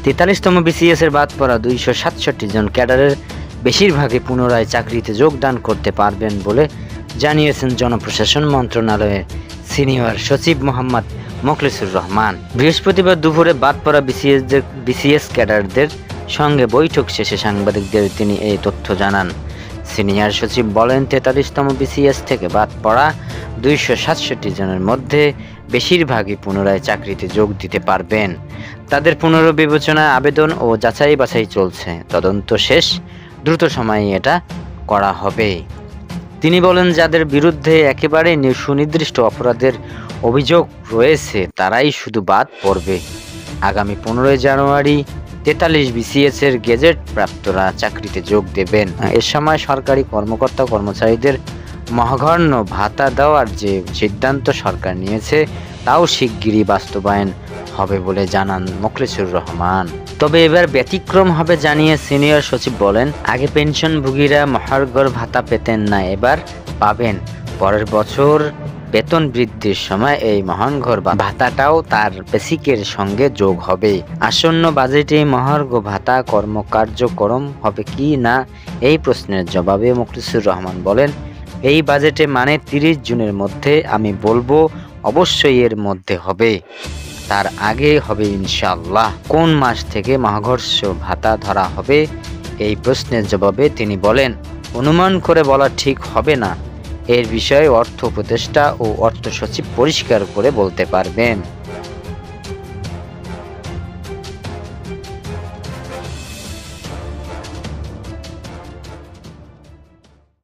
43তম BCS এর বাদ পড়া 267 জন ক্যাডারের বেশিরভাগই পুনরায় চাকরিতে যোগদান করতে পারবেন বলে জানিয়েছেন জনপ্রশাসন মন্ত্রণালয়ের সিনিয়র সচিব মোহাম্মদ মোখলেছুর রহমান। বৃহস্পতিবার দুপুরে বাদ পড়া বিসিএস ক্যাডারদের সঙ্গে বৈঠক শেষে সাংবাদিকদের তিনি এই তথ্য জানান। সিনিয়র সচিব বলেন, 43তম বিসিএস থেকে বাদ পড়া 267 জনের মধ্যে বেশিরভাগই পুনরায় চাকরিতে যোগ দিতে পারবেন। তাদের পুনর্বিবেচনা আবেদন ও যাচাই বাছাই চলছে। তদন্ত শেষ দ্রুত সময়ে এটা করা হবে। তিনি বলেন, যাদের বিরুদ্ধে একেবারে সুনির্দিষ্ট অপরাধের অভিযোগ রয়েছে তারাই শুধু বাদ পড়বে। আগামী 15 জানুয়ারি 43 বিসিএস এর গেজেট প্রাপ্তরা চাকরিতে যোগ দেবেন। এ সময় সরকারি কর্মকর্তা কর্মচারীদের মহার্ঘ ভাতা দেওয়ার যে সিদ্ধান্ত সরকার নিয়েছে তাও শিগগিরই বাস্তবায়ন হবে বলে জানান মোখলেছুর রহমান। তবে এবার ব্যতিক্রম হবে জানিয়ে সিনিয়র সচিব বলেন, আগে পেনশনভোগীরা মহার্ঘ ভাতা পেতেন না, এবার পাবেন। পরের বছর বেতন বৃদ্ধির সময় এই মহার্ঘ ভাতাটাও তার বেসিকের সঙ্গে যোগ হবে। আসন্ন বাজেটে মহার্ঘ ভাতা কার্যক্রম হবে কি না এই প্রশ্নের জবাবে মোখলেছুর রহমান বলেন, এই বাজেটে মানে 30 জুনের মধ্যে আমি বলবো অবশ্যই এর মধ্যে হবে, তার আগে হবে ইনশাআল্লাহ। কোন মাস থেকে মহার্ঘ ভাতা ধরা হবে এই প্রশ্নের জবাবে তিনি বলেন, অনুমান করে বলা ঠিক হবে না, এর বিষয়ে অর্থ উপদেষ্টা ও অর্থ সচিব পরিষ্কার করে বলতে পারবেন।